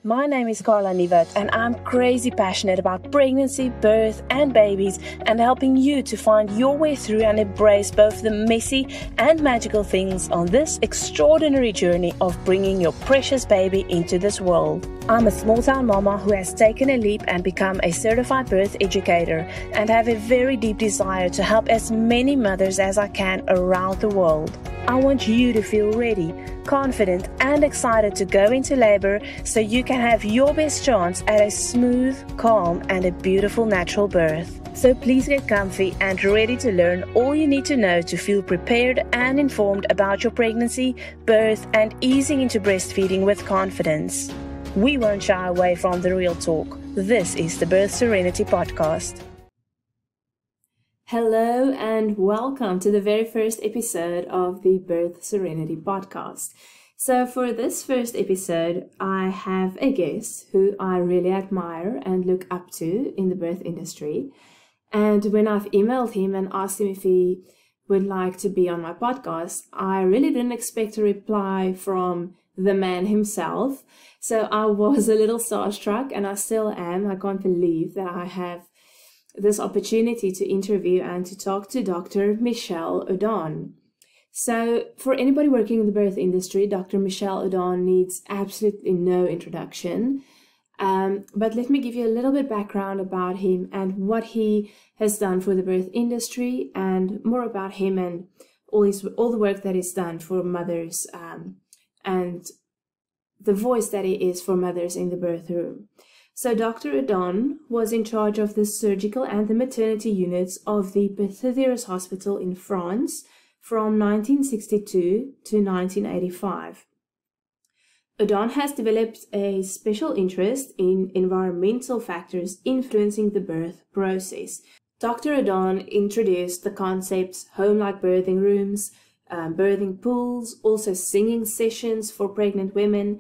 My name is Carla Nivert and I'm crazy passionate about pregnancy, birth and babies and helping you to find your way through and embrace both the messy and magical things on this extraordinary journey of bringing your precious baby into this world. I'm a small-town mama who has taken a leap and become a certified birth educator and have a very deep desire to help as many mothers as I can around the world. I want you to feel ready, confident and excited to go into labor so you can have your best chance at a smooth, calm and a beautiful natural birth. So please get comfy and ready to learn all you need to know to feel prepared and informed about your pregnancy, birth and easing into breastfeeding with confidence. We won't shy away from the real talk. This is the Birth Serenity Podcast. Hello and welcome to the very first episode of the Birth Serenity Podcast. So for this first episode, I have a guest who I really admire and look up to in the birth industry. And when I've emailed him and asked him if he would like to be on my podcast, I really didn't expect a reply from the man himself. So I was a little starstruck and I still am. I can't believe that I have this opportunity to interview and to talk to Dr. Michelle Audon. So for anybody working in the birth industry, Dr. Michelle Audon needs absolutely no introduction. But let me give you a little bit background about him and what he has done for the birth industry and more about him and all the work that he's done for mothers and the voice that he is for mothers in the birth room. So Dr. Audon was in charge of the surgical and the maternity units of the Bertheliers Hospital in France from 1962 to 1985. Audon has developed a special interest in environmental factors influencing the birth process. Dr. Audon introduced the concepts home-like birthing rooms, birthing pools, also singing sessions for pregnant women.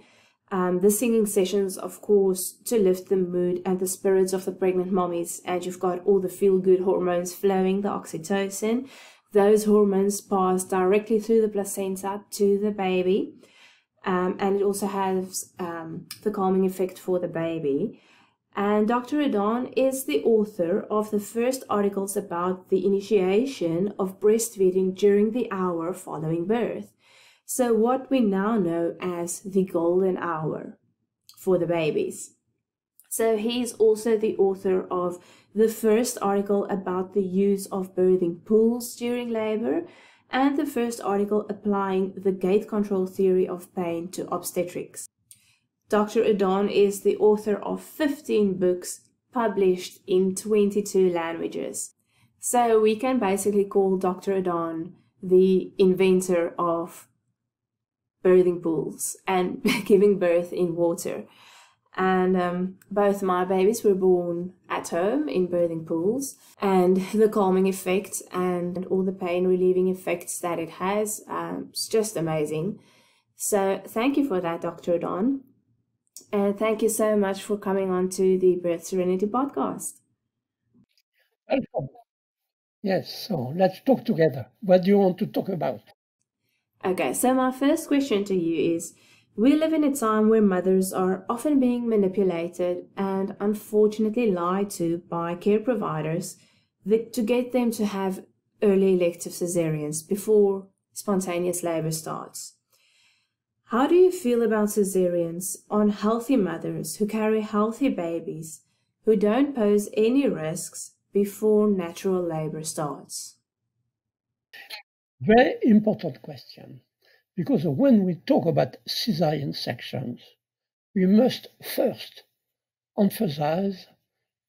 The singing sessions, of course, to lift the mood and the spirits of the pregnant mommies, and you've got all the feel-good hormones flowing, the oxytocin. Those hormones pass directly through the placenta to the baby, and it also has the calming effect for the baby. And Dr. Audon is the author of the first articles about the initiation of breastfeeding during the hour following birth. So what we now know as the golden hour for the babies. So he's also the author of the first article about the use of birthing pools during labor and the first article applying the gate control theory of pain to obstetrics. Dr. Audon is the author of 15 books published in 22 languages. So we can basically call Dr. Audon the inventor of birthing pools and giving birth in water. And both my babies were born at home in birthing pools, and the calming effect and all the pain relieving effects that it has, it's just amazing. So thank you for that, Dr. Audon. And thank you so much for coming on to the Birth Serenity Podcast. Welcome. Yes, so let's talk together. What do you want to talk about? Okay, so my first question to you is, we live in a time where mothers are often being manipulated and unfortunately lied to by care providers to get them to have early elective cesareans before spontaneous labor starts. How do you feel about cesareans on healthy mothers who carry healthy babies who don't pose any risks before natural labor starts? Very important question, because when we talk about cesarean sections, we must first emphasize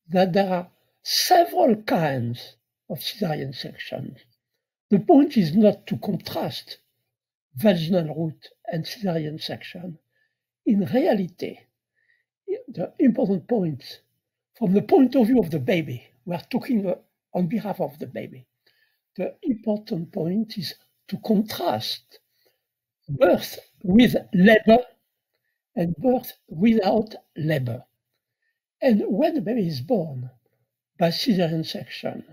that there are several kinds of cesarean sections. The point is not to contrast vaginal route and cesarean section. In reality, the important point, from the point of view of the baby, we are talking on behalf of the baby. The important point is to contrast birth with labor and birth without labor. And when the baby is born by cesarean section,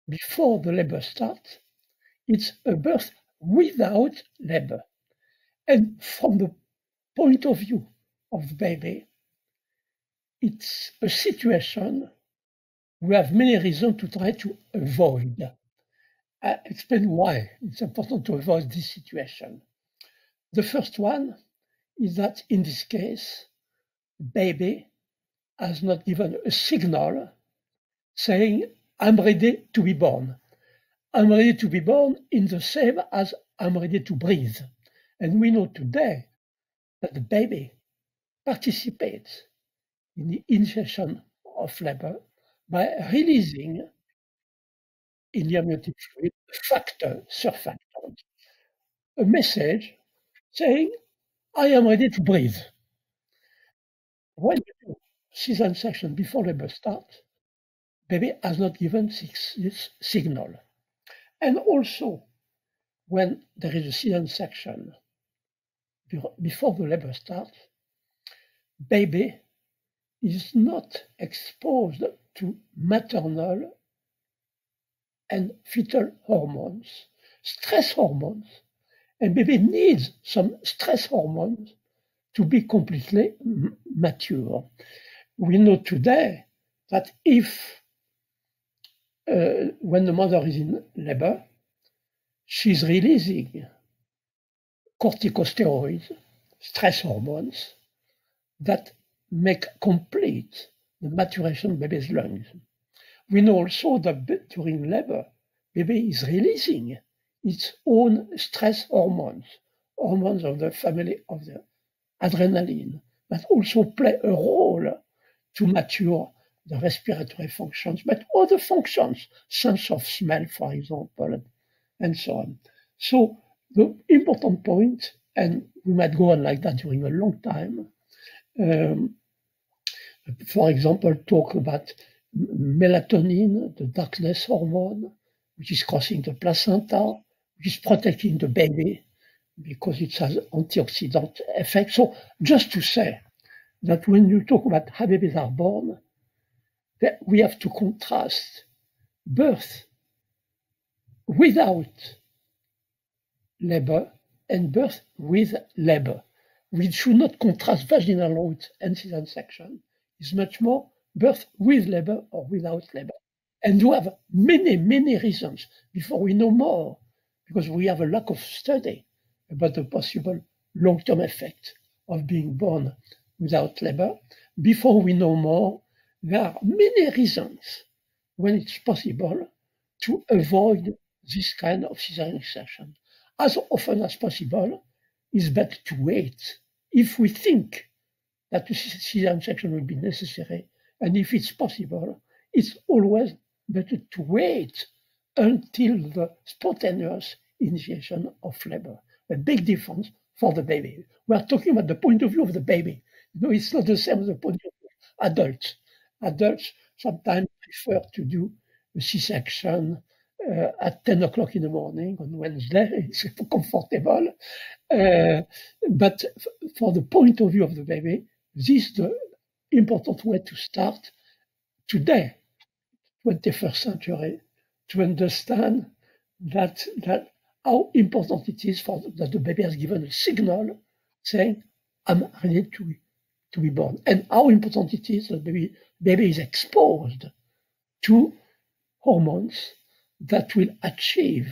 before the labor starts, it's a birth without labor. And from the point of view of the baby, it's a situation we have many reasons to try to avoid. I explain why it's important to avoid this situation. The first one is that in this case, baby has not given a signal saying, I'm ready to be born. I'm ready to be born in the same as I'm ready to breathe. And we know today that the baby participates in the initiation of labor by releasing in the amniotic fluid factor, surfactant, a message saying, I am ready to breathe. When you do cesarean section before labor starts, baby has not given this signal. And also, when there is a cesarean section before the labor starts, baby is not exposed to maternal and fetal hormones, stress hormones. And baby needs some stress hormones to be completely mature. We know today that if, when the mother is in labor, she's releasing corticosteroids, stress hormones, that make complete the maturation of baby's lungs. We know also that during labor, baby is releasing its own stress hormones, hormones of the family of the adrenaline, that also play a role to mature the respiratory functions, but other functions, sense of smell, for example, and so on. So the important point, and we might go on like that during a long time, for example, talk about melatonin, the darkness hormone, which is crossing the placenta, which is protecting the baby because it has antioxidant effect. So just to say that when you talk about how babies are born, that we have to contrast birth without labor and birth with labor. We should not contrast vaginal route and cesarean section. It's much more birth with labor or without labor. And we have many, many reasons before we know more, because we have a lack of study about the possible long-term effect of being born without labor. Before we know more, there are many reasons when it's possible to avoid this kind of cesarean section. As often as possible, it's better to wait. If we think that the cesarean section will be necessary, and if it's possible, it's always better to wait until the spontaneous initiation of labor. A big difference for the baby. We are talking about the point of view of the baby. You know, it's not the same as the point of view of adults. Adults sometimes prefer to do a C-section at 10 o'clock in the morning on Wednesday. It's comfortable. But for the point of view of the baby, this is the important way to start today, 21st century, to understand that how important it is that the baby has given a signal saying, I'm ready to be born. And how important it is that the baby is exposed to hormones that will achieve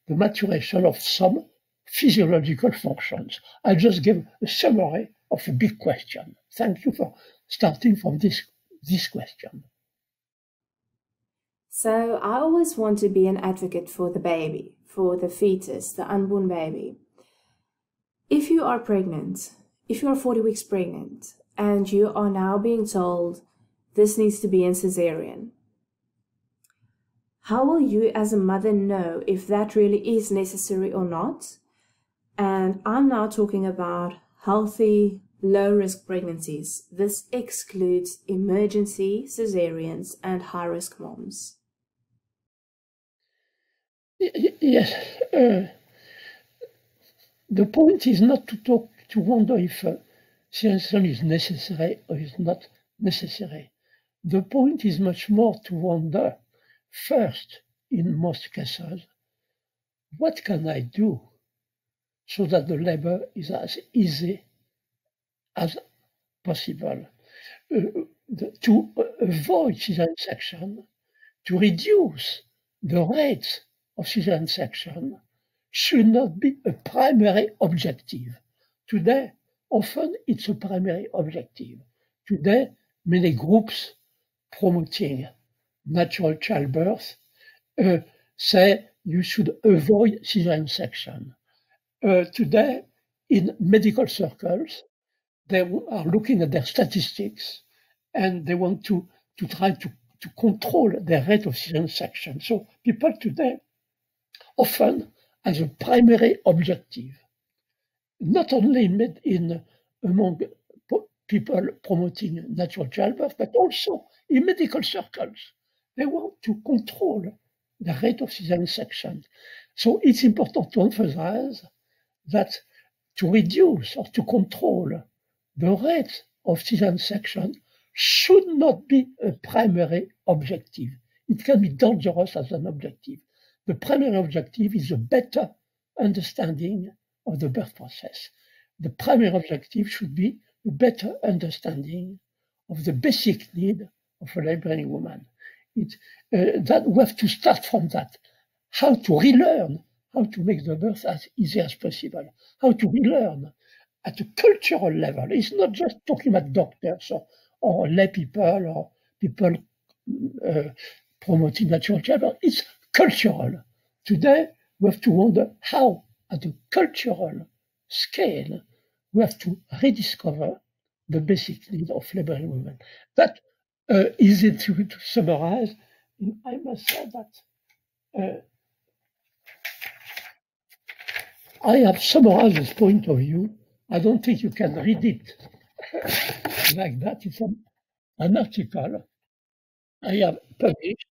the maturation of some physiological functions. I just gave a summary of a big question. Thank you for starting from this question. So I always want to be an advocate for the baby, for the fetus, the unborn baby. If you are pregnant, if you are 40 weeks pregnant, and you are now being told this needs to be in cesarean, how will you as a mother know if that really is necessary or not? And I'm now talking about healthy, low-risk pregnancies. This excludes emergency cesareans and high-risk moms. Yes. The point is not to wonder if cesarean is necessary or is not necessary. The point is much more to wonder, first, in most cases, what can I do so that the labor is as easy as possible? to avoid cesarean section, to reduce the rate of cesarean section, should not be a primary objective. Today, often it's a primary objective. Today, many groups promoting natural childbirth say you should avoid cesarean section. Today, in medical circles, they are looking at their statistics and they want to try to control the rate of cesarean section. So people today often as a primary objective, not only among people promoting natural childbirth, but also in medical circles. They want to control the rate of cesarean section. So it's important to emphasize that to reduce or to control the rate of cesarean section should not be a primary objective. It can be dangerous as an objective. The primary objective is a better understanding of the birth process. The primary objective should be a better understanding of the basic need of a laboring woman. That we have to start from that. How to relearn how to make the birth as easy as possible. How to relearn at a cultural level. It's not just talking about doctors or lay people or people promoting natural childbirth. It's cultural. Today, we have to wonder how, at a cultural scale, we have to rediscover the basic need of laboring women. That easy to summarize. I must say that I have summarized this point of view. I don't think you can read it like that. It's an article I have published.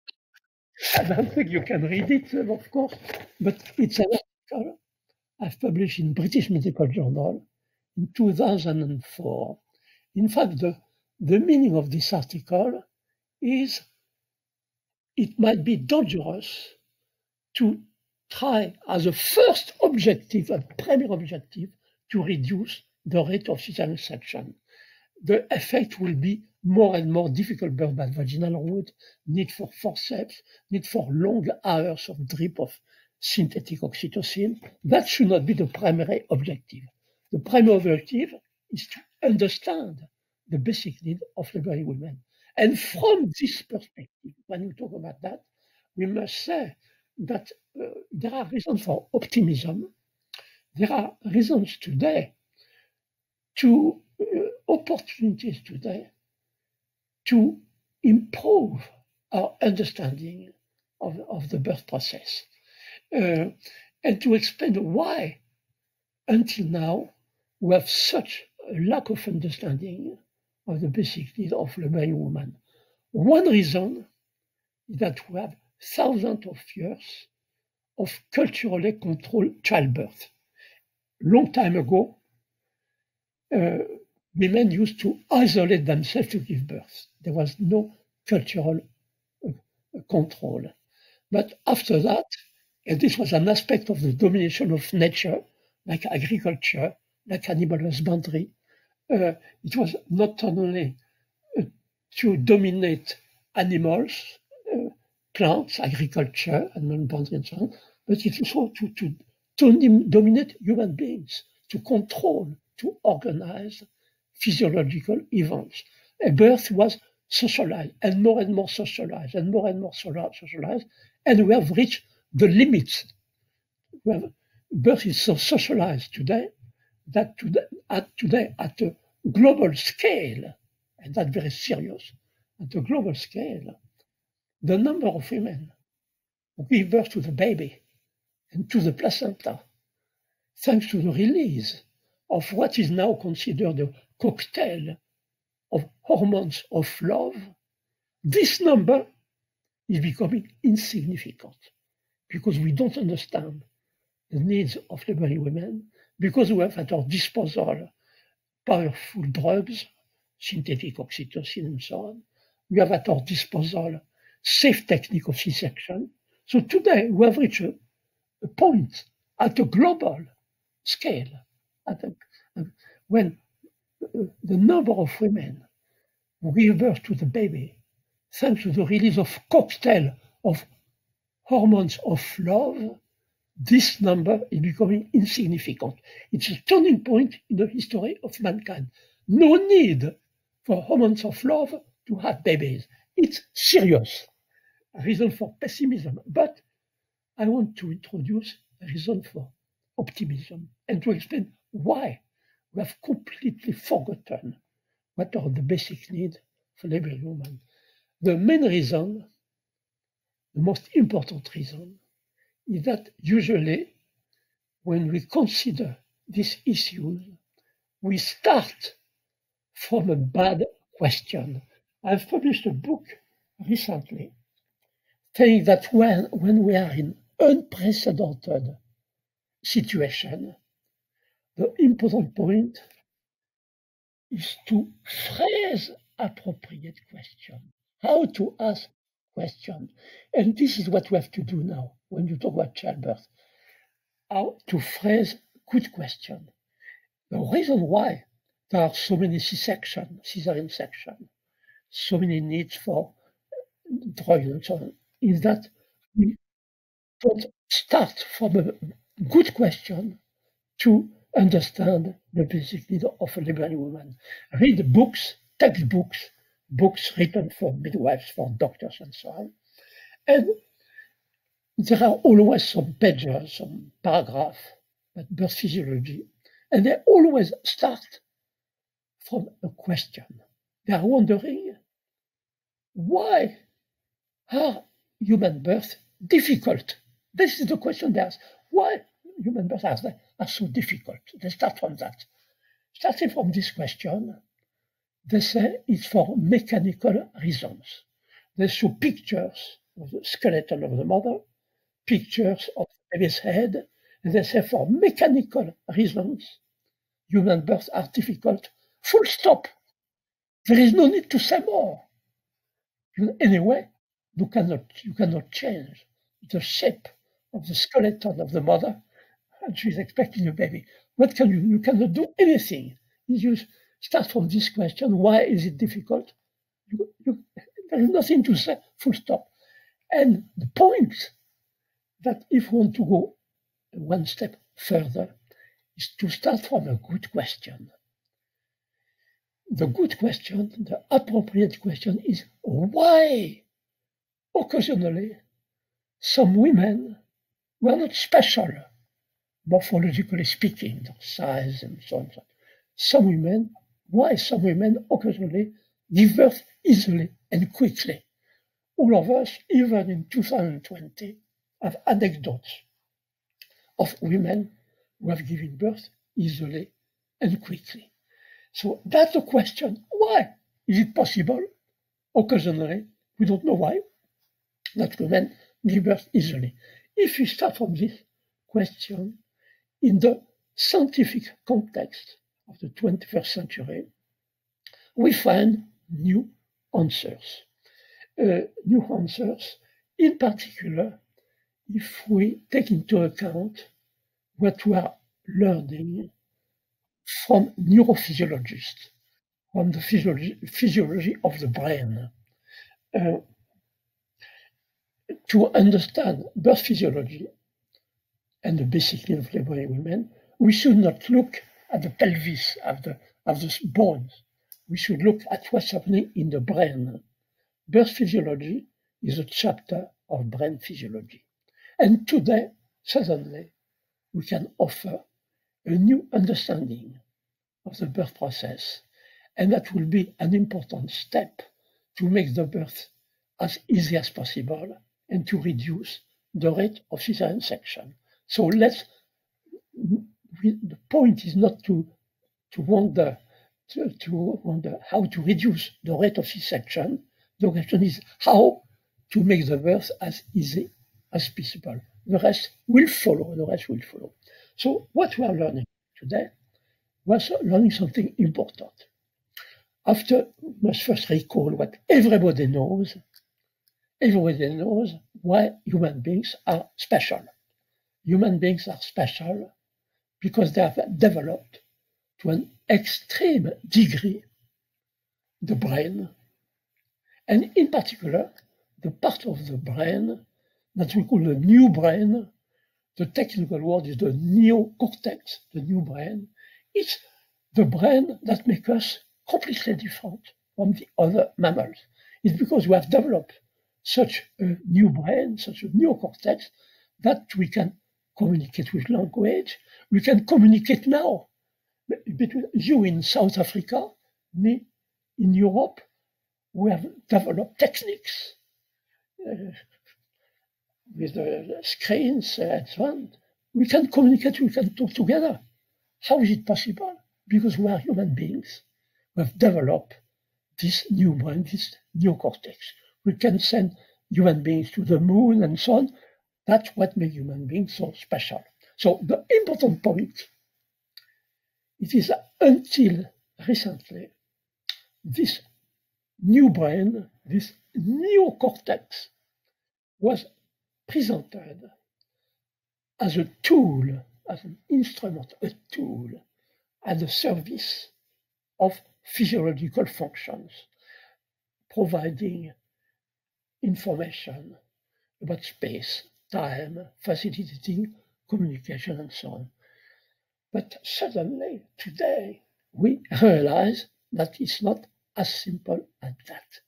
I don't think you can read it, of course, but it's an article I've published in British Medical Journal in 2004. In fact, the meaning of this article is it might be dangerous to try as a first objective, a primary objective, to reduce the rate of cesarean section. The effect will be more and more difficult birth by vaginal route, need for forceps, need for long hours of drip of synthetic oxytocin. That should not be the primary objective. The primary objective is to understand the basic need of laboring women. And from this perspective, when we talk about that, we must say that there are reasons for optimism. There are reasons today opportunities today to improve our understanding of the birth process and to explain why until now we have such a lack of understanding of the basic need of laboring women. One reason is that we have thousands of years of culturally controlled childbirth. Long time ago, women used to isolate themselves to give birth. There was no cultural control. But after that, and this was an aspect of the domination of nature, like agriculture, like animal husbandry, it was not only to dominate animals, plants, agriculture, animal husbandry, and so on, but it's also to dominate human beings, to control, to organize physiological events. A birth was socialized and more socialized and more socialized, and we have reached the limits. Birth is so socialized today that today at a global scale, and that's very serious, at a global scale, the number of women who give birth to the baby and to the placenta, thanks to the release of what is now considered a cocktail of hormones of love, this number is becoming insignificant because we don't understand the needs of laboring women, because we have at our disposal powerful drugs, synthetic oxytocin and so on. We have at our disposal safe technique of C-section. So today we have reached a point at a global scale when the number of women we give birth to the baby, thanks to the release of cocktail of hormones of love, this number is becoming insignificant. It's a turning point in the history of mankind. No need for hormones of love to have babies. It's serious. A reason for pessimism. But I want to introduce a reason for optimism and to explain why we have completely forgotten what are the basic needs for every human. The main reason, the most important reason, is that usually when we consider these issues, we start from a bad question. I've published a book recently saying that when we are in unprecedented situation, the important point is to phrase appropriate questions, how to ask questions. And this is what we have to do now when you talk about childbirth, how to phrase good questions. The reason why there are so many C-sections, cesarean sections, so many needs for drugs and so on, is that we don't start from a good question to understand the basic need of a liberating woman. Read books, textbooks, books written for midwives, for doctors, and so on. And there are always some pages, some paragraphs about birth physiology, and they always start from a question. They are wondering, why are human births difficult? This is the question they ask. Why human births are so difficult? They start from that. Starting from this question, they say it's for mechanical reasons. They show pictures of the skeleton of the mother, pictures of the baby's head, and they say for mechanical reasons, human births are difficult. Full stop. There is no need to say more. Anyway, you cannot change the shape of the skeleton of the mother, and she's expecting a baby. What can you? You cannot do anything. You start from this question: why is it difficult? There is nothing to say. Full stop. And the point that if we want to go one step further is to start from a good question. The good question, the appropriate question is why occasionally some women were not special, morphologically speaking, their size and so on. Why some women occasionally give birth easily and quickly. All of us, even in 2020, have anecdotes of women who have given birth easily and quickly. So that's the question. Why is it possible? Occasionally, we don't know why, that women give birth easily. If you start from this question in the scientific context of the 21st century, we find new answers. New answers, in particular, if we take into account what we are learning from neurophysiologists, from the physiology of the brain. To understand birth physiology and the basic need of laboring women, we should not look at the pelvis of the bones. We should look at what's happening in the brain. Birth physiology is a chapter of brain physiology. And today, suddenly, we can offer a new understanding of the birth process, and that will be an important step to make the birth as easy as possible and to reduce the rate of cesarean section. So the point is not to wonder how to reduce the rate of C-section. The question is how to make the birth as easy as possible. The rest will follow. So what we are learning today was learning something important. After, we must first recall what everybody knows. Everybody knows why human beings are special. Human beings are special because they have developed to an extreme degree the brain, and in particular, the part of the brain that we call the new brain. The technical word is the neocortex, the new brain. It's the brain that makes us completely different from the other mammals. It's because we have developed such a new brain, such a neocortex, that we can communicate with language. We can communicate now between you in South Africa, me in Europe. We have developed techniques with the screens and so on. We can communicate, we can talk together. How is it possible? Because we are human beings. We have developed this new brain, this neocortex. We can send human beings to the moon and so on. That's what makes human beings so special. So the important point, it is until recently, this new brain, this neocortex, was presented as a tool, as an instrument, a tool at the service of physiological functions, providing information about space, time, facilitating communication, and so on. But suddenly, today, we realize that it's not as simple as that.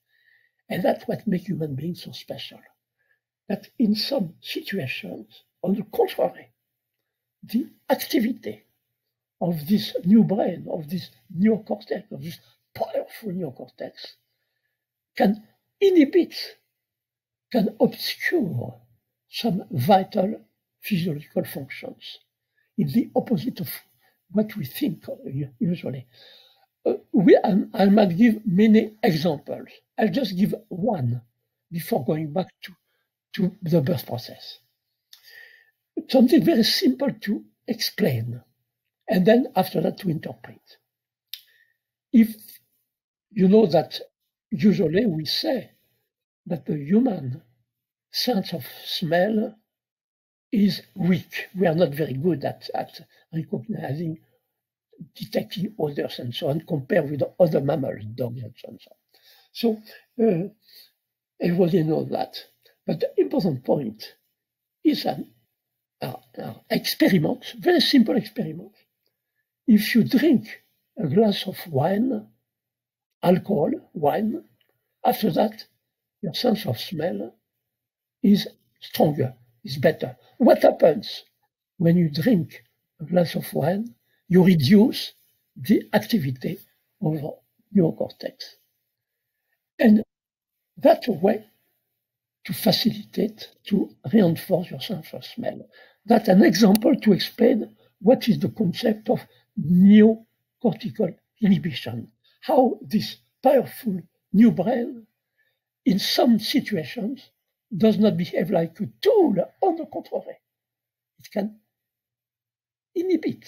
And that's what makes human beings so special. That in some situations, on the contrary, the activity of this new brain, of this neocortex, of this powerful neocortex, can inhibit, can obscure some vital physiological functions. It's the opposite of what we think usually. I might give many examples. I'll just give one before going back to the birth process. Something very simple to explain, and then after that to interpret. If you know that usually we say that the human sense of smell is weak. We are not very good at recognizing, detecting odors and so on, compared with the other mammals, dogs and so on. So everybody knows that. But the important point is an experiment, very simple experiment. If you drink a glass of wine, alcohol, wine, after that, your sense of smell is stronger, is better. What happens when you drink a glass of wine? You reduce the activity of your neocortex. And that's a way to facilitate, to reinforce your sense of smell. That's an example to explain what is the concept of neocortical inhibition, how this powerful new brain, in some situations, does not behave like a tool. On the contrary, it can inhibit,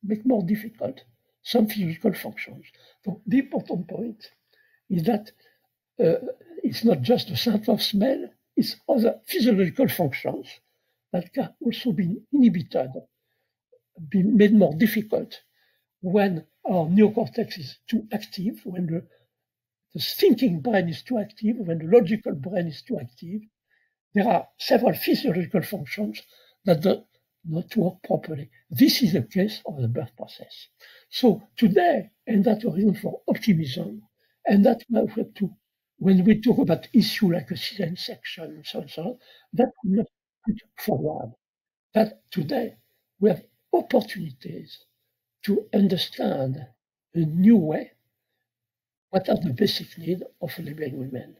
make more difficult some physical functions. So the important point is that it's not just the sense of smell, it's other physiological functions that can also be inhibited, be made more difficult when our neocortex is too active, when the thinking brain is too active, when the logical brain is too active. There are several physiological functions that do not work properly. This is the case of the birth process. So today, and that's a reason for optimism, and that's why we have to, when we talk about issues like a cesarean section and so on, that we must put forward that today we have opportunities to understand a new way what are the basic needs of laboring women.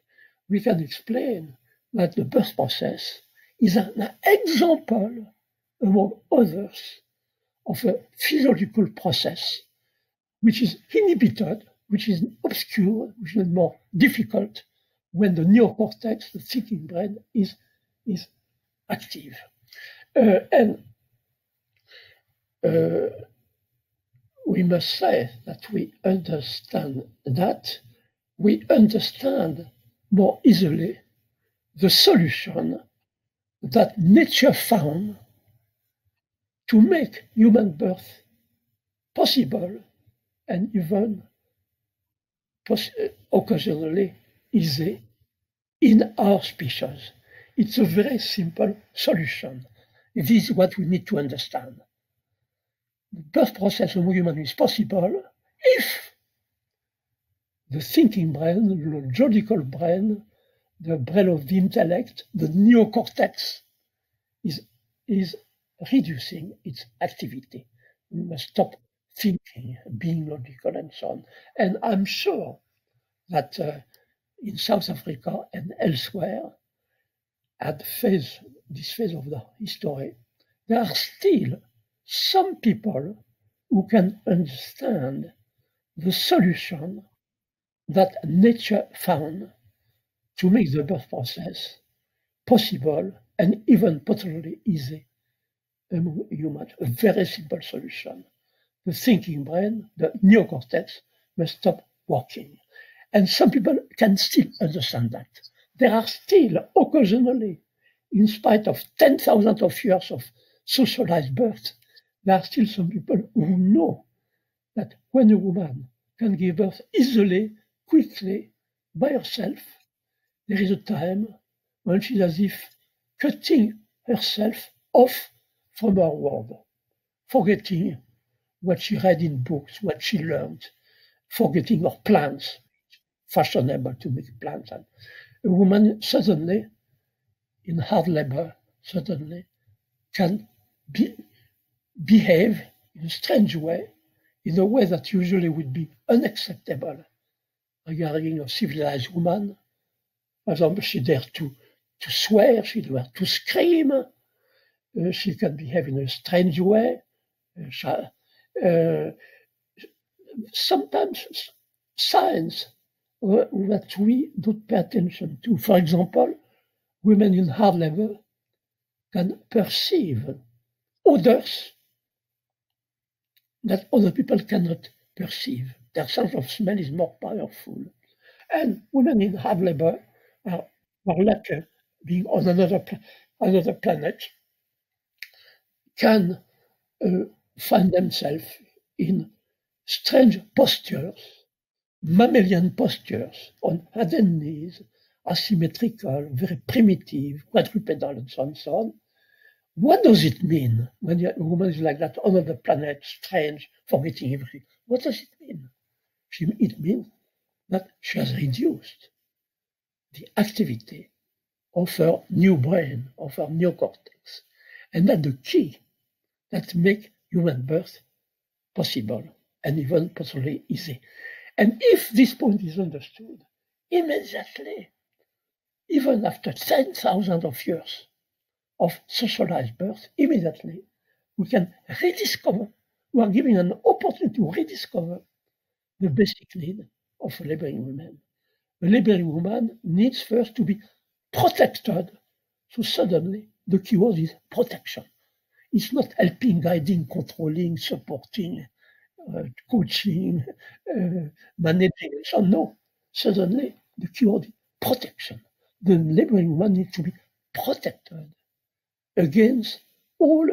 We can explain that the birth process is an example, among others, of a physiological process which is inhibited, which is obscure, which is more difficult when the neocortex, the thinking brain, is active. We must say that we understand that. We understand more easily the solution that nature found to make human birth possible and even occasionally easy in our species. It's a very simple solution. This is what we need to understand. The birth process of human is possible if the thinking brain, the logical brain, the brain of the intellect, the neocortex, is reducing its activity. We must stop thinking, being logical, and so on. And I'm sure that in South Africa and elsewhere, at this phase of the history, there are still some people who can understand the solution that nature found to make the birth process possible and even potentially easy among humans. A very simple solution. The thinking brain, the neocortex, must stop working. And some people can still understand that. There are still, occasionally, in spite of 10,000 of years of socialized birth, there are still some people who know that when a woman can give birth easily, quickly, by herself, there is a time when she's as if cutting herself off from her world, forgetting what she read in books, what she learned, forgetting her plans. Fashionable to make plans. And a woman suddenly, in hard labor, suddenly can behave in a strange way, in a way that usually would be unacceptable regarding a civilized woman. For example, she dares to swear, she dares to scream, she can behave in a strange way. Sometimes signs that we don't pay attention to. For example, women in hard labor can perceive odors that other people cannot perceive. Their sense of smell is more powerful. And women in hard labor are like being on another planet, can find themselves in strange postures, mammalian postures, on hands and knees, asymmetrical, very primitive, quadrupedal, and so on. What does it mean when a woman is like that on another planet, strange, forgetting everything? What does it mean? It means that she has reduced the activity of her new brain, of her neocortex, and that's the key that makes human birth possible and even possibly easy. And if this point is understood, immediately, even after 10,000 of years of socialized birth, immediately we can rediscover, we are giving an opportunity to rediscover the basic need of a laboring woman. A laboring woman needs first to be protected. So suddenly the keyword is protection. It's not helping, guiding, controlling, supporting, coaching, managing, and so on. No. Suddenly the keyword is protection. The laboring woman needs to be protected against all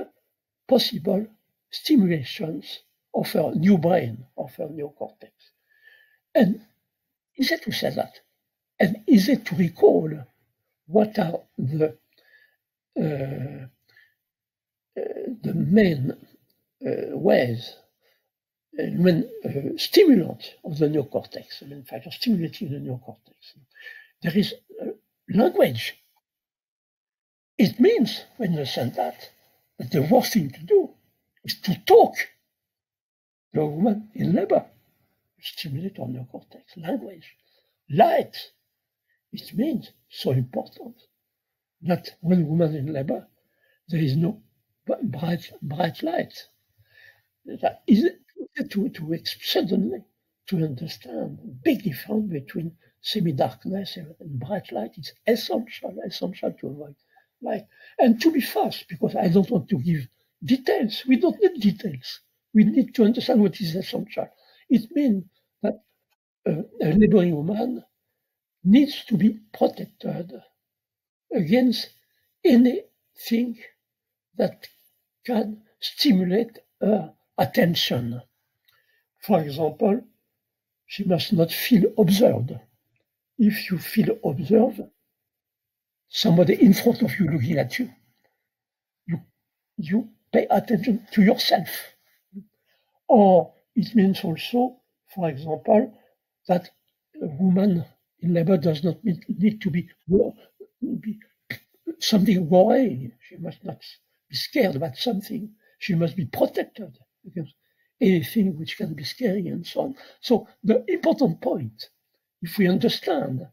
possible stimulations of her new brain, of her neocortex. And easy to say that, and easy to recall what are the main ways, stimulants of the neocortex, in fact, stimulating the neocortex. There is language. It means, when you understand that the worst thing to do is to talk to a woman in labor, stimulate our neocortex. Language, light. It means so important that when a woman in labor, there is no bright light. That is to suddenly to understand the big difference between semi-darkness and bright light. It's essential to avoid light. And to be fast, because I don't want to give details. We don't need details. We need to understand what is essential. It means that a laboring woman needs to be protected against anything that can stimulate her attention. For example, she must not feel observed. If you feel observed, somebody in front of you looking at you, you pay attention to yourself. Or it means also, for example, that a woman in labor does not need to be something worrying. She must not be scared about something. She must be protected against anything which can be scary and so on. So the important point, if we understand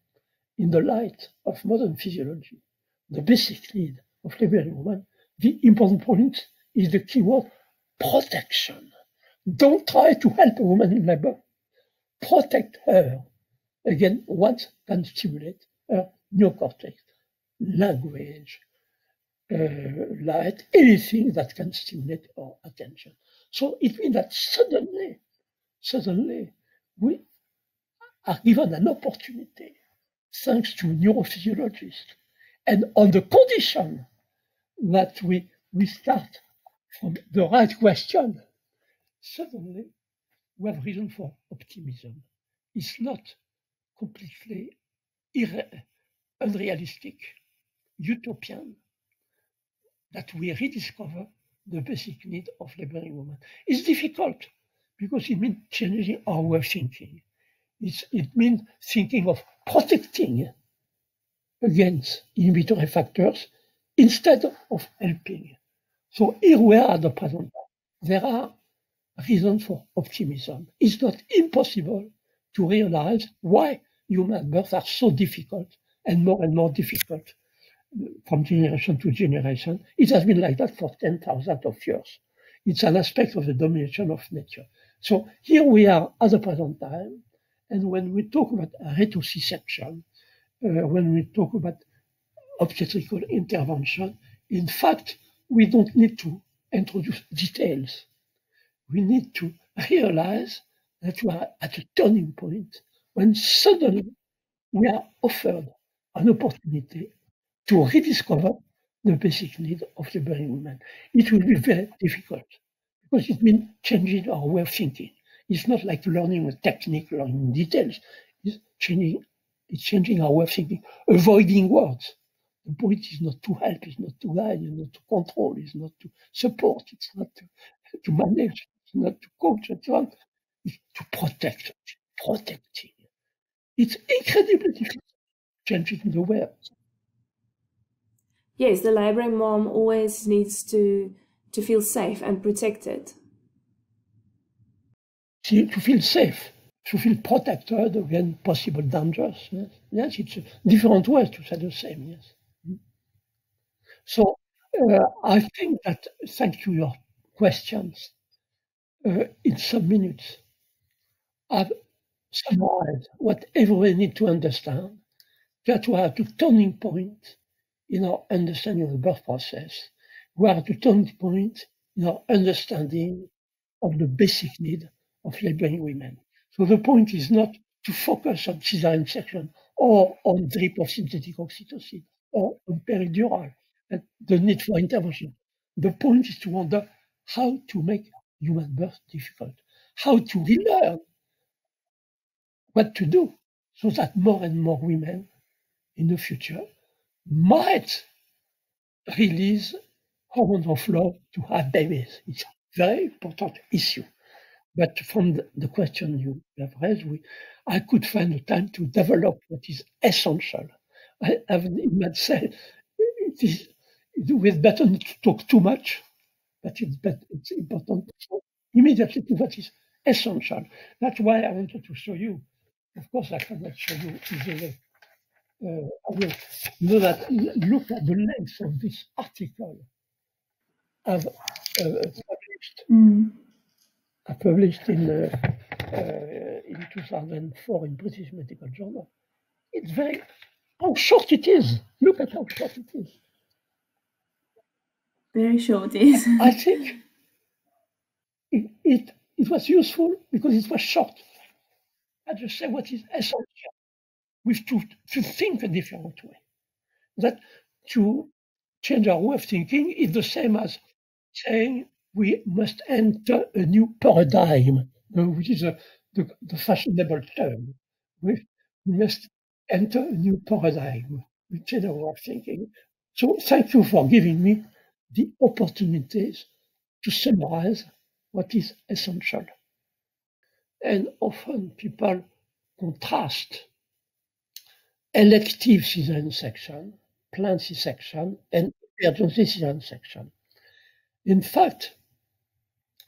in the light of modern physiology, the basic need of laboring woman, the important point is the keyword protection. Don't try to help a woman in labor. Protect her against what can stimulate her neocortex, language, light, anything that can stimulate our attention. So it means that suddenly, we are given an opportunity, thanks to neurophysiologists, and on the condition that we start from the right question, suddenly we have reason for optimism. It's not completely unrealistic, utopian, that we rediscover the basic need of laboring women. It's difficult because it means changing our way of thinking. It means thinking of protecting against inhibitory factors instead of helping. So here we are at the present time. There are reasons for optimism. It's not impossible to realize why human births are so difficult and more difficult from generation to generation. It has been like that for 10,000 of years. It's an aspect of the domination of nature. So here we are at the present time, and when we talk about reto C-section, when we talk about obstetrical intervention, in fact, we don't need to introduce details. We need to realize that we are at a turning point when suddenly we are offered an opportunity to rediscover the basic need of laboring women. It will be very difficult because it means changing our way of thinking. It's not like learning a technique, learning details. It's changing our way of thinking, avoiding words. The point is not to help, it's not to guide, it's not to control, it's not to support, it's not to manage, it's not to coach, and so on. It's to protect, protecting. It's incredibly difficult, changing the way. Yes, the laboring mom always needs to feel safe and protected. To feel safe, to feel protected against possible dangers. Yes, it's different ways to say the same. Yes. So I think that, thanks to your questions, in some minutes, I've summarized what everyone needs to understand, that we are at a turning point in our understanding of the birth process. We are at a turning point in our understanding of the basic need of laboring women. So the point is not to focus on cesarean section or on drip of synthetic oxytocin or on peridural and the need for intervention. The point is to wonder how to make human birth difficult, how to relearn what to do so that more and more women in the future might release hormones of love to have babies. It's a very important issue. But from the question you have raised, I could find the time to develop what is essential. I might say it's better not to talk too much, but it's important to talk immediately to what is essential. That's why I wanted to show you. Of course, I cannot show you easily. I will know that. Look at the length of this article I've published in 2004 in British Medical Journal. It's how short it is. Look at how short it is. Very short, yes. I think it was useful because it was short. I just say what is essential. We have to think a different way. That to change our way of thinking is the same as saying we must enter a new paradigm, which is a the fashionable term. We must enter a new paradigm, a general way of thinking. So thank you for giving me the opportunities to summarize what is essential. And often people contrast elective cesarean section, planned C-section, and emergency cesarean section. In fact,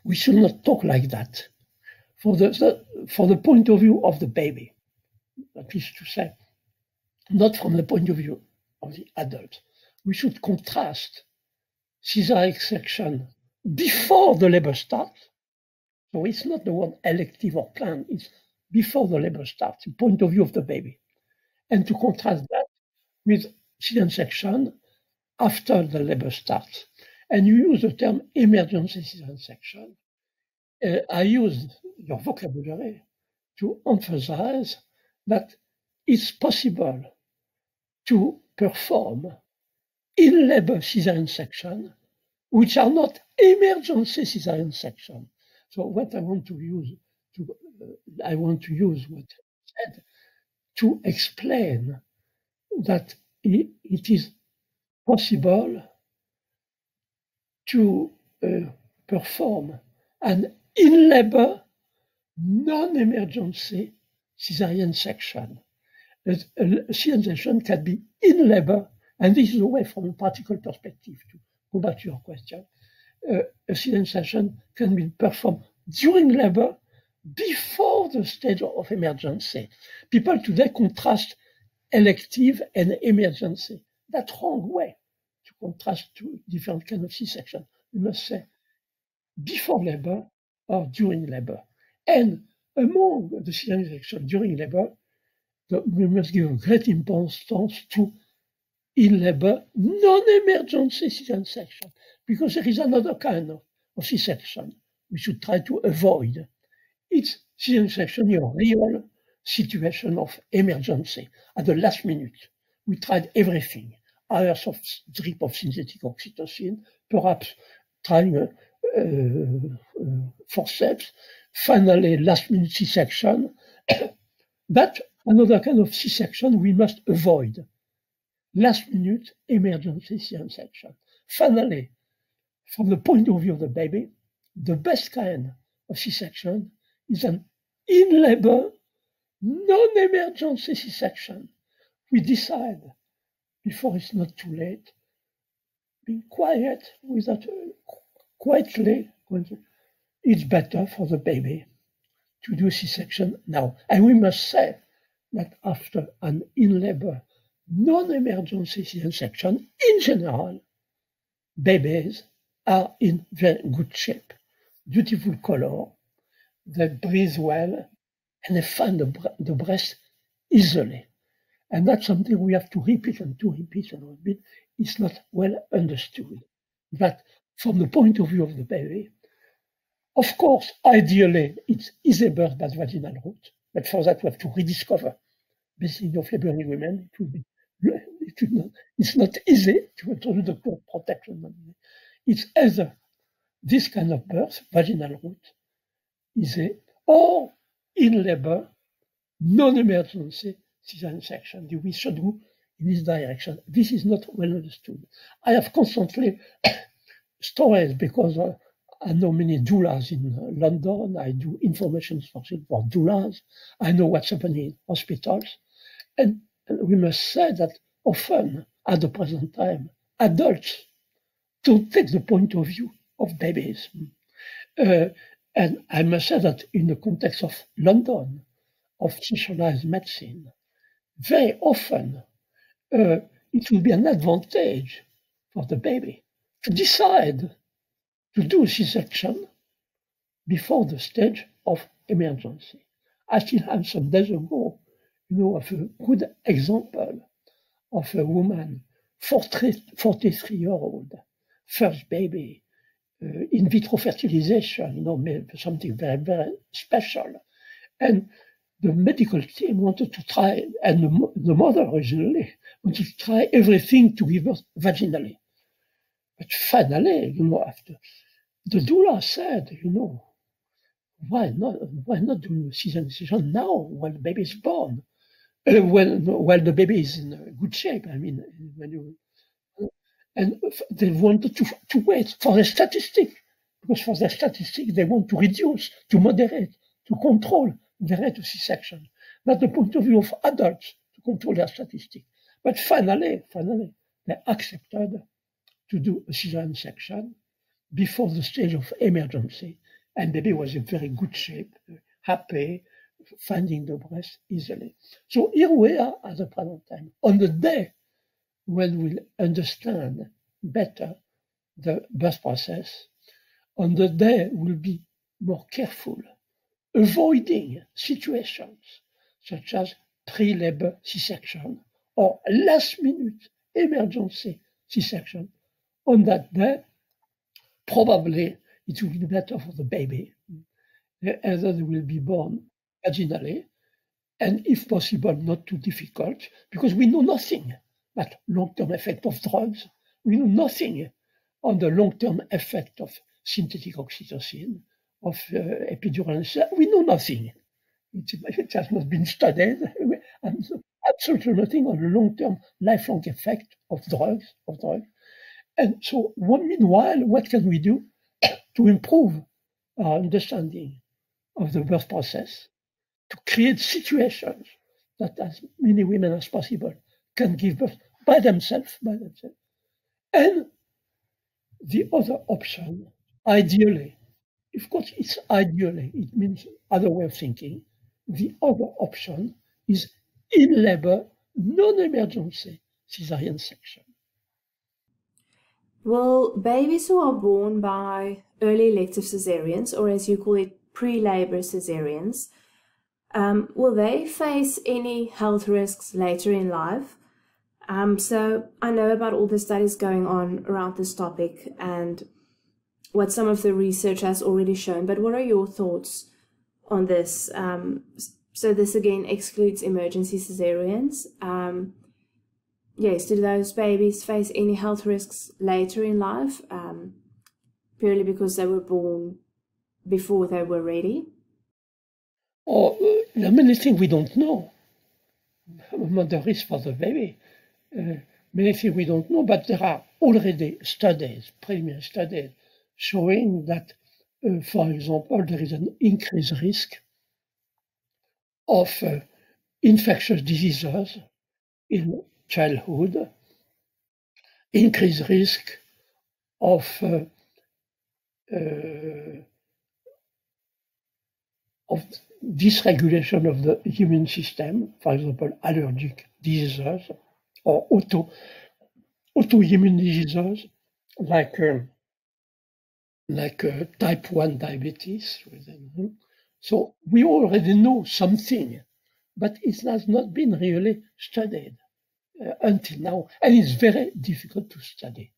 we should not talk like that for the point of view of the baby. That is to say, not from the point of view of the adult. We should contrast cesarean section before the labor starts. So it's not the one elective or planned, it's before the labor starts, the point of view of the baby. And to contrast that with cesarean section after the labor starts. And you use the term emergency cesarean section. I use your vocabulary to emphasize that it's possible to perform in labor cesarean section, which are not emergency cesarean section. So what I want to use what I said to explain that it is possible to perform an in labor non-emergency cesarean section. A cesarean section can be in labor, and this is a way from a practical perspective to go back to your question. A cesarean section can be performed during labor before the stage of emergency. People today contrast elective and emergency. That's wrong way to contrast two different kinds of C-section. We must say before labor or during labor. And among the cesarean section during labor, we must give great importance to in labor non-emergency cesarean section, because there is another kind of C-section we should try to avoid. It's cesarean section in a real situation of emergency. At the last minute, we tried everything. Hours of drip of synthetic oxytocin, perhaps trying forceps, finally last minute C-section. That's another kind of C-section we must avoid. Last minute emergency cesarean section. Finally, from the point of view of the baby, the best kind of C-section is an in labor non-emergency C-section. We decide before it's not too late, being quiet without quietly, it's better for the baby to do C-section now. And we must say that after an in labor non-emergency cesarean section, in general, babies are in very good shape, beautiful color, they breathe well, and they find the breast easily. And that's something we have to repeat and to repeat and repeat. It's not well understood. That from the point of view of the baby, of course, ideally, it's easy birth by vaginal route, but for that we have to rediscover. Basically, of laboring women, it's not easy to introduce the cord protection. It's either this kind of birth, vaginal route, easy, or in labor, non-emergency cesarean section. We should go in this direction. This is not well understood. I have constantly stories because I know many doulas in London. I do information sourcing for doulas. I know what's happening in hospitals. And we must say that often, at the present time, adults don't take the point of view of babies. And I must say that in the context of London, of specialized medicine, very often it will be an advantage for the baby to decide to do C-section before the stage of emergency. I still have some days ago, of a good example of a woman, 43-year-old, first baby, in vitro fertilization, something very, very special. And the medical team wanted to try, and the mother originally wanted to try everything to give birth vaginally. But finally, after the doula said, why not do cesarean section now when the baby is born? While the baby is in good shape. I mean, and they wanted to wait for the statistic, because for the statistic they want to reduce, to moderate, to control the rate of C-section. That's the point of view of adults, to control their statistic. But finally, they accepted to do a cesarean section before the stage of emergency, and baby was in very good shape, happy, finding the breast easily. So here we are at the present time, on the day when we'll understand better the birth process, on the day we'll be more careful, avoiding situations such as pre-labor C-section or last-minute emergency C-section. On that day, probably it will be better for the baby. Either they will be born vaginally, and if possible, not too difficult, because we know nothing about long-term effect of drugs. We know nothing on the long-term effect of synthetic oxytocin, of epidural anesthesia. We know nothing. It has not been studied. And absolutely nothing on the long-term, lifelong effect of drugs. And so, meanwhile, what can we do to improve our understanding of the birth process, to create situations that as many women as possible can give birth by themselves. And the other option, ideally, of course it's ideally, it means other way of thinking, the other option is in labor, non-emergency cesarean section. Will babies who are born by early elective cesareans, or as you call it, pre-labor cesareans, will they face any health risks later in life? So I know about all the studies going on around this topic and what some of the research has already shown, but what are your thoughts on this? So this again excludes emergency cesareans. Yes, do those babies face any health risks later in life, purely because they were born before they were ready? There are many things we don't know about the risk for the baby. Many things we don't know, but there are already studies, preliminary studies, showing that, for example, there is an increased risk of infectious diseases in childhood, increased risk of dysregulation of the immune system, for example, allergic diseases or autoimmune diseases like type 1 diabetes. So we already know something, but it has not been really studied until now, and it's very difficult to study.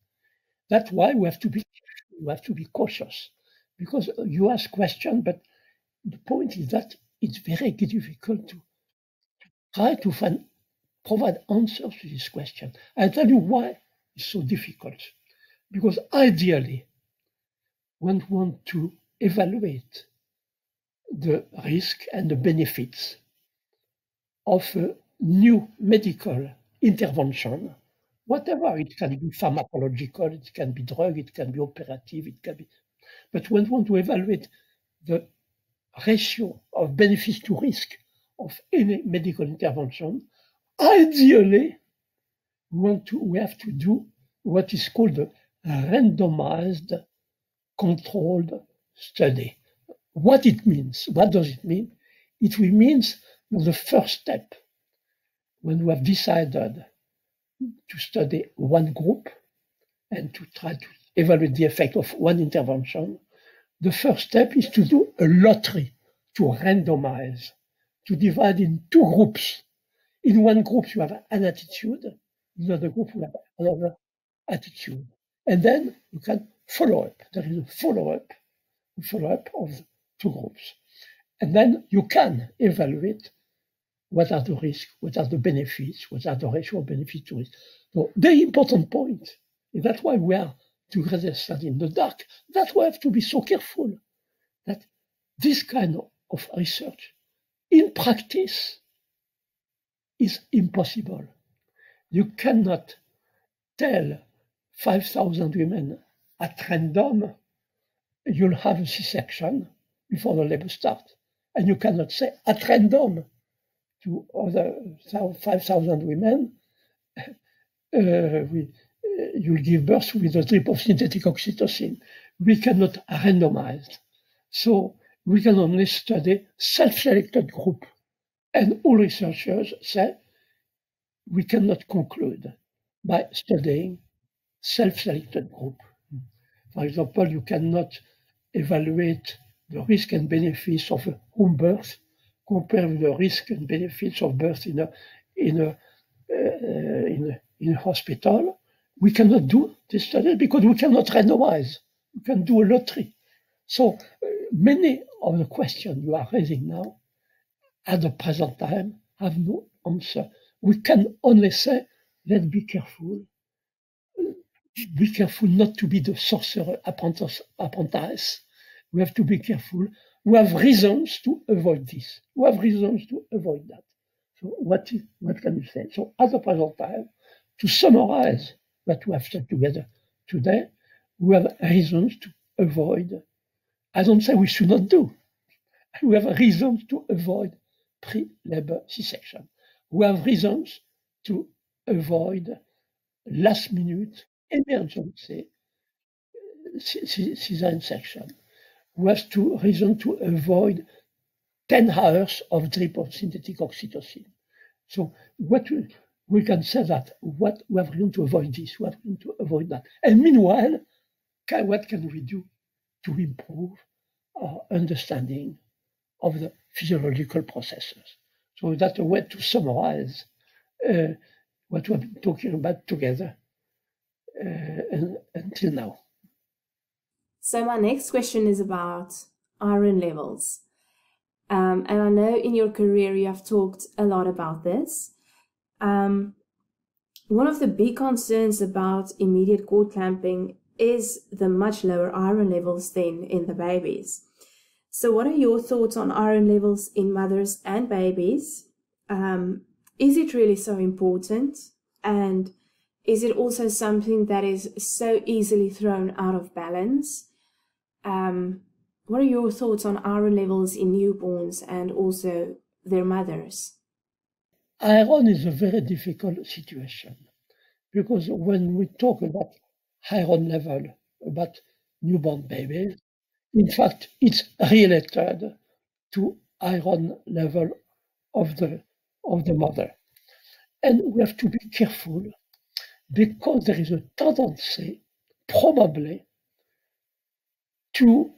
That's why we have to be cautious, because you ask questions, but the point is that it's very difficult to try to provide answers to this question. I'll tell you why it's so difficult. Because ideally, one wants to evaluate the risk and the benefits of a new medical intervention, whatever. It can be pharmacological, it can be drug, it can be operative, but one wants to evaluate the ratio of benefits to risk of any medical intervention. Ideally, we have to do what is called a randomized controlled study. What it means? What does it mean? It means the first step, when we have decided to study one group and to try to evaluate the effect of one intervention, the first step is to do a lottery, to randomize, to divide in two groups. In one group, you have an attitude. In another group, you have another attitude. And then you can follow up. There is a follow-up of the two groups. And then you can evaluate what are the risks, what are the benefits, what are the ratio of benefit to risk. So the important point, and that's why we are together studying in the dark, that's why we have to be so careful that this kind of research in practice is impossible. You cannot tell 5,000 women at random, you'll have a C-section before the labor starts. And you cannot say at random to other 5,000 women, you'll give birth with a drip of synthetic oxytocin. We cannot randomize. So we can only study self-selected group. And all researchers say we cannot conclude by studying self-selected group. For example, you cannot evaluate the risk and benefits of a home birth compared with the risk and benefits of birth in a hospital. We cannot do this study because we cannot randomize. We can do a lottery. So many of the questions you are raising now, at the present time, have no answer. We can only say, let's be careful. Be careful not to be the sorcerer apprentice. We have to be careful. We have reasons to avoid this. We have reasons to avoid that. So what can you say? So at the present time, to summarize what we have said together today, we have reasons to avoid. I don't say we should not do. We have reasons to avoid pre-labor C-section. We have reasons to avoid last-minute emergency cesarean section. We have reason to avoid 10 hours of drip of synthetic oxytocin. So what we can say that what we have reason to avoid this, we have reason to avoid that. And meanwhile, what can we do to improve our understanding of the physiological processes? So that's a way to summarize what we have been talking about together until now. So my next question is about iron levels. And I know in your career you have talked a lot about this. One of the big concerns about immediate cord clamping is the much lower iron levels than in the babies. So what are your thoughts on iron levels in mothers and babies? Is it really so important? And is it also something that is so easily thrown out of balance? What are your thoughts on iron levels in newborns and also their mothers? Iron is a very difficult situation because when we talk about iron level, about newborn babies, in fact, it's related to iron level of the mother. And we have to be careful because there is a tendency, probably, to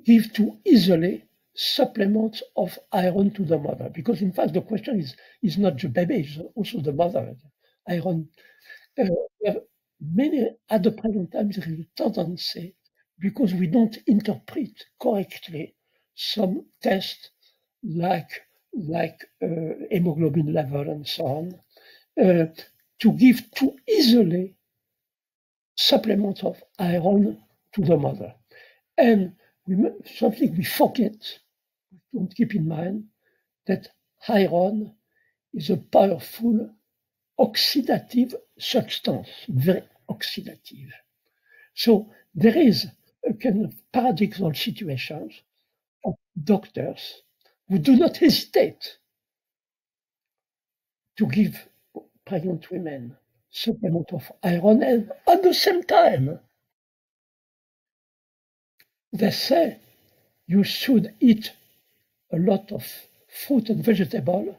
give too easily supplements of iron to the mother. Because in fact, the question is not the baby, it's also the mother. Iron. Many at the present time, there is a tendency, because we don't interpret correctly some tests like hemoglobin level and so on, to give too easily supplements of iron to the mother. And something we forget, don't keep in mind, that iron is a powerful oxidative substance, very oxidative. So there is a kind of paradoxical situations of doctors who do not hesitate to give pregnant women supplement of iron, and at the same time, they say you should eat a lot of fruit and vegetable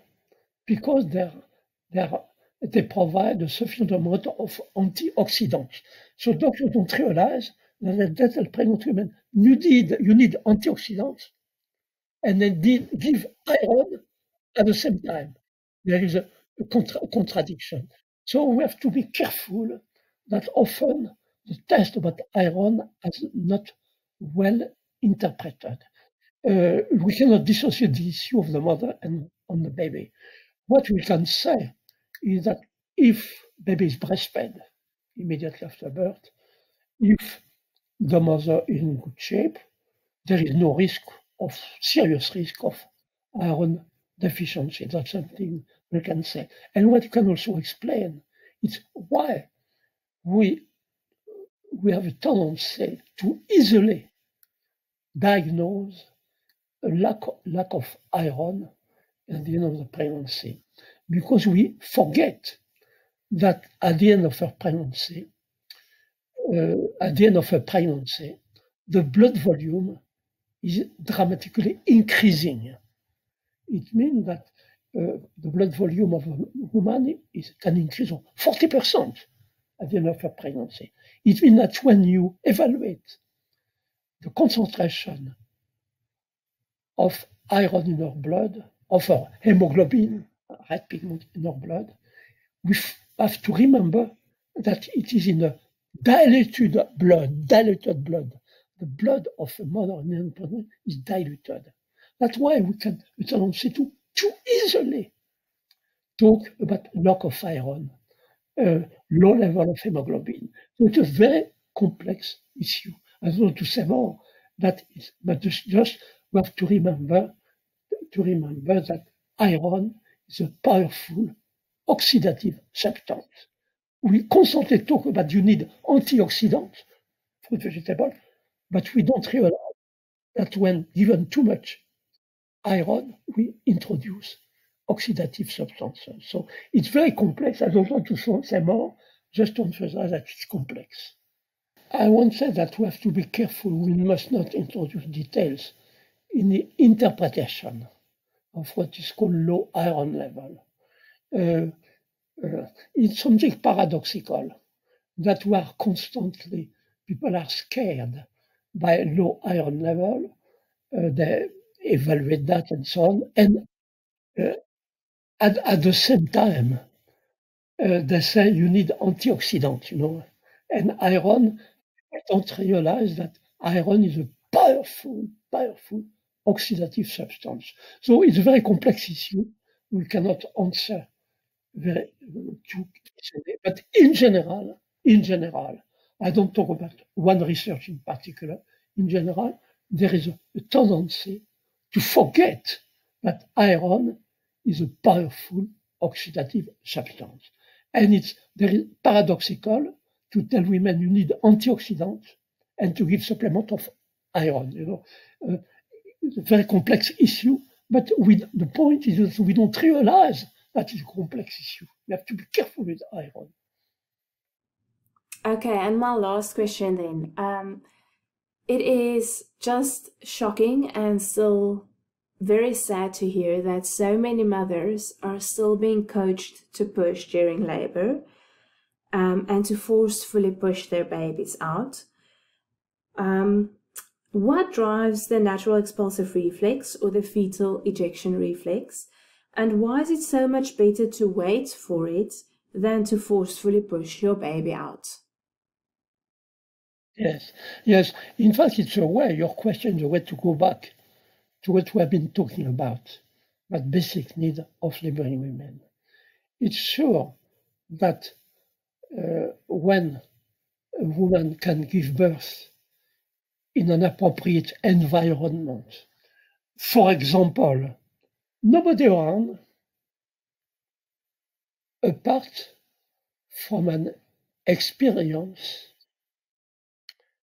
because they provide a sufficient amount of antioxidants. So doctors don't realize that they tell pregnant women, you need antioxidants, and then give iron at the same time. There is a contradiction. So we have to be careful that often the test about iron is not well interpreted. We cannot dissociate the issue of the mother and on the baby. What we can say is that if baby is breastfed immediately after birth, if the mother is in good shape, there is no risk of serious risk of iron deficiency. That's something we can say. And what you can also explain is why we have a tendency to easily diagnose a lack of iron at the end of the pregnancy, because we forget that at the end of a pregnancy, the blood volume is dramatically increasing. It means that the blood volume of a woman can increase 40% at the end of her pregnancy. It means that when you evaluate the concentration of iron in her blood, of her hemoglobin, red pigment in her blood, we have to remember that it is in a diluted blood. The blood of a mother in pregnancy is diluted. That's why we can also too easily talk about lack of iron, low level of hemoglobin. So it's a very complex issue. I don't want to say more, but just we have to remember that iron is a powerful oxidative substance. We constantly talk about you need antioxidants, fruit, vegetable, but we don't realize that when given too much iron, we introduce oxidative substances. So it's very complex. I don't want to say more, just to emphasize that it's complex. I won't say that we have to be careful. We must not introduce details in the interpretation of what is called low iron level. It's something paradoxical that people are scared by low iron level. They evaluate that and so on. And at the same time, they say you need antioxidants, and iron. I don't realize that iron is a powerful oxidative substance. So it's a very complex issue. We cannot answer very too easily. But in general, I don't talk about one research in particular. In general, there is a tendency to forget that iron is a powerful oxidative substance. And it's very paradoxical to tell women you need antioxidants and to give supplement of iron. It's a very complex issue, but the point is that we don't realize that it's a complex issue. We have to be careful with iron. Okay, and my last question then. It is just shocking and still very sad to hear that so many mothers are still being coached to push during labor, and to forcefully push their babies out. What drives the natural expulsive reflex or the fetal ejection reflex? And why is it so much better to wait for it than to forcefully push your baby out? Yes. In fact, it's a way, your question is a way to go back to what we have been talking about basic need of laboring women. It's sure that when a woman can give birth in an appropriate environment, for example, nobody around, apart from an experience,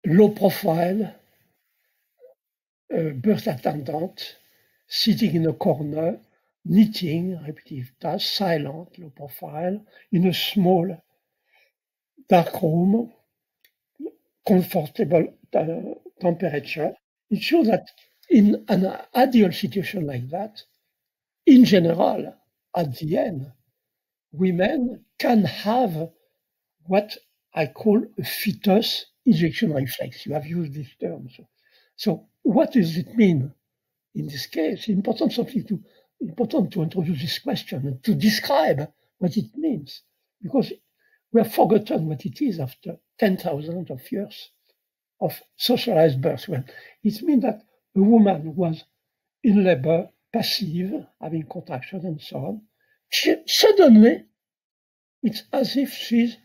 low profile, birth attendant, sitting in a corner, knitting, repetitive tasks, silent, low profile, in a small dark room, comfortable temperature. It shows that in an ideal situation like that, in general, at the end, women can have what I call a fetus ejection reflex. You have used this term. So what does it mean in this case? Important to introduce this question and to describe what it means, because we have forgotten what it is after 10,000 of years of socialized birth. Well, it means that a woman was in labor, passive, having contraction and so on. Suddenly, it's as if she's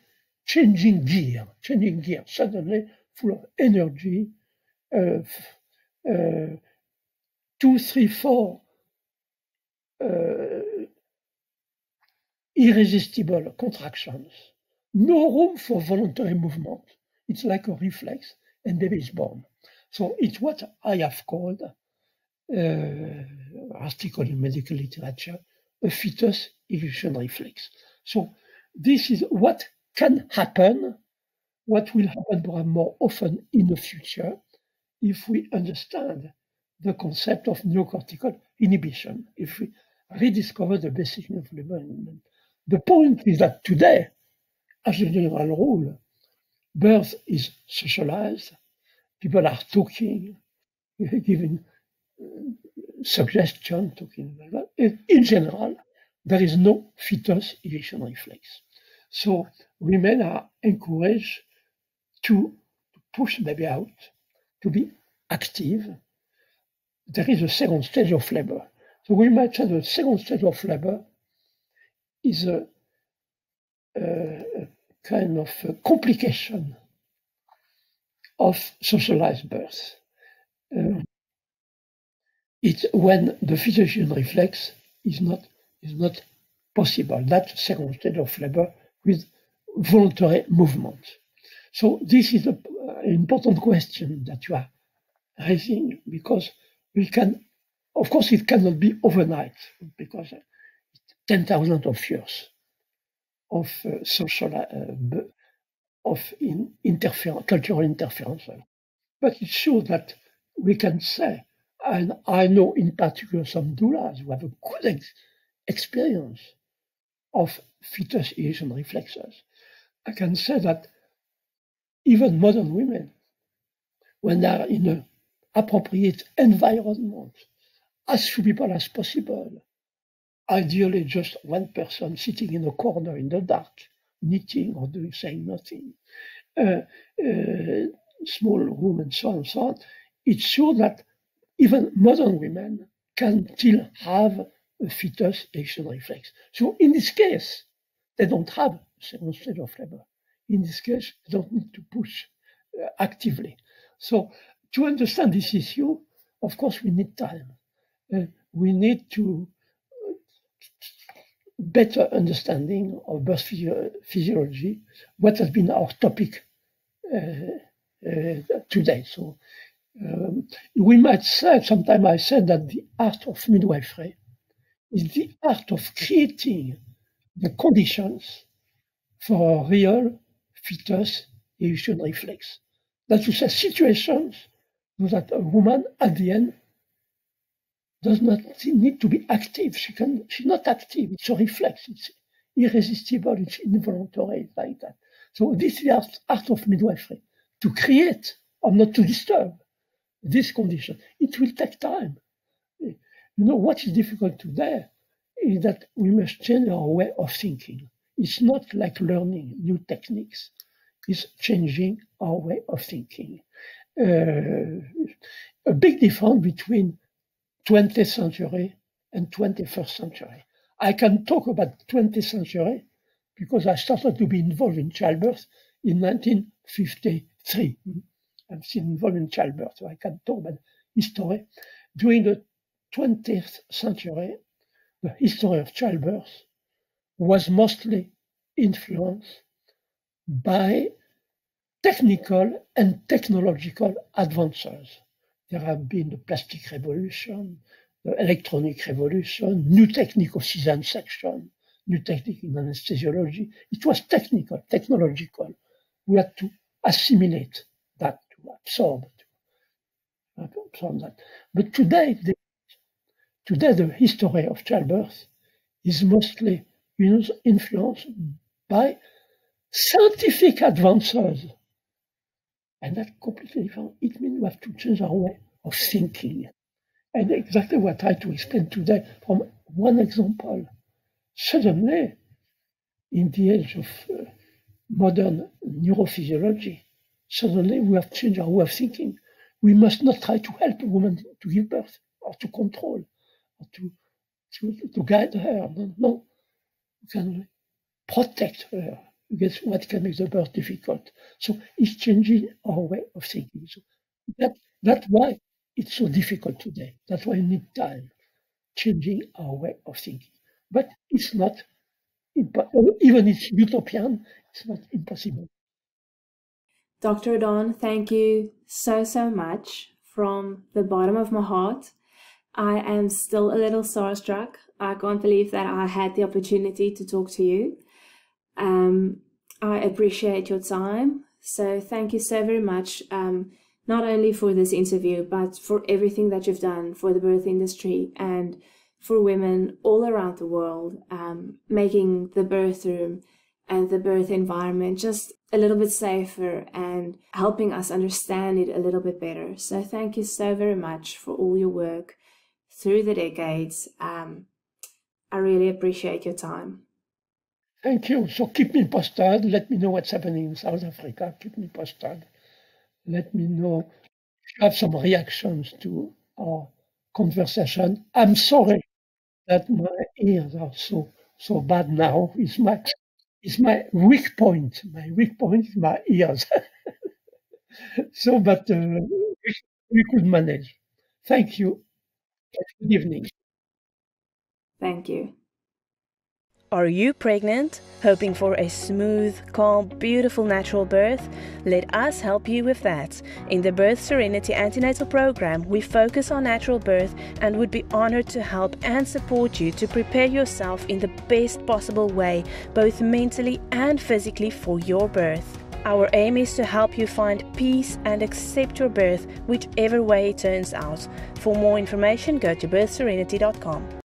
changing gear, suddenly full of energy, 2, 3, 4 irresistible contractions. No room for voluntary movement. It's like a reflex, and baby is born. So it's what I have called, article in medical literature, a fetus ejection reflex. So this is what can happen, what will happen more often in the future if we understand the concept of neocortical inhibition, if we rediscover the basic neurodevelopment. The point is that today, as a general rule, birth is socialized, people are talking, giving suggestion, talking like that. In general, there is no fetus ejection reflex. So women are encouraged to push baby out, to be active. There is a second stage of labor. So we might say the second stage of labor is a kind of a complication of socialized birth. It's when the fetus ejection reflex is not possible. That second stage of labor with voluntary movement. So this is an important question that you are raising, because we can, of course, it cannot be overnight, because 10,000 of years of social, cultural interference. But it's sure that we can say, and I know in particular some doulas who have a good experience of fetus ejection reflexes. I can say that even modern women, when they are in an appropriate environment, as few people as possible, ideally just one person sitting in a corner in the dark, knitting or saying nothing, small room and so on, it's sure that even modern women can still have a fetus ejection reflex. So in this case, they don't have a second stage of labor. In this case, they don't need to push actively. So to understand this issue, of course, we need time. We need to better understanding of birth physiology, what has been our topic today. So we might say, sometimes I said that the art of midwifery is the art of creating the conditions for a real fetus ejection reflex. That to say, situations so that a woman at the end does not need to be active. She's not active. It's a reflex. It's irresistible. It's involuntary, like that. So this is the art of midwifery, to create or not to disturb this condition. It will take time. You know, what is difficult today is that we must change our way of thinking. It's not like learning new techniques. It's changing our way of thinking. A big difference between 20th century and 21st century. I can talk about 20th century because I started to be involved in childbirth in 1953. I'm still involved in childbirth, so I can talk about history. During the 20th century, the history of childbirth was mostly influenced by technical and technological advances. There have been the plastic revolution, the electronic revolution, new technique of cesarean section, new technique in anesthesiology. It was technical, technological. We had to assimilate that, to absorb that. But today, the history of childbirth is mostly influenced by scientific advances. And that's completely different. It means we have to change our way of thinking. And exactly what I try to explain today from one example. Suddenly, in the age of modern neurophysiology, suddenly we have changed our way of thinking. We must not try to help a woman to give birth or to control or to guide her. No. We can protect her against what can make the birth difficult. So it's changing our way of thinking. So that's why it's so difficult today. That's why we need time, changing our way of thinking. But it's not, even it's utopian, it's not impossible. Dr. Don, thank you so much from the bottom of my heart. I am still a little starstruck. I can't believe that I had the opportunity to talk to you. I appreciate your time. So thank you so very much, not only for this interview, but for everything that you've done for the birth industry and for women all around the world, making the birth room and the birth environment just a little bit safer and helping us understand it a little bit better. So thank you so very much for all your work through the decades. I really appreciate your time. Thank you. So keep me posted. Let me know what's happening in South Africa. Keep me posted. Let me know if you have some reactions to our conversation. I'm sorry that my ears are so bad now. It's my weak point. My weak point is my ears. So, but we could manage. Thank you. Good evening. Thank you. Are you pregnant? Hoping for a smooth, calm, beautiful natural birth? Let us help you with that. In the Birth Serenity Antenatal Program, we focus on natural birth and would be honored to help and support you to prepare yourself in the best possible way, both mentally and physically, for your birth. Our aim is to help you find peace and accept your birth, whichever way it turns out. For more information, go to birthserenity.com.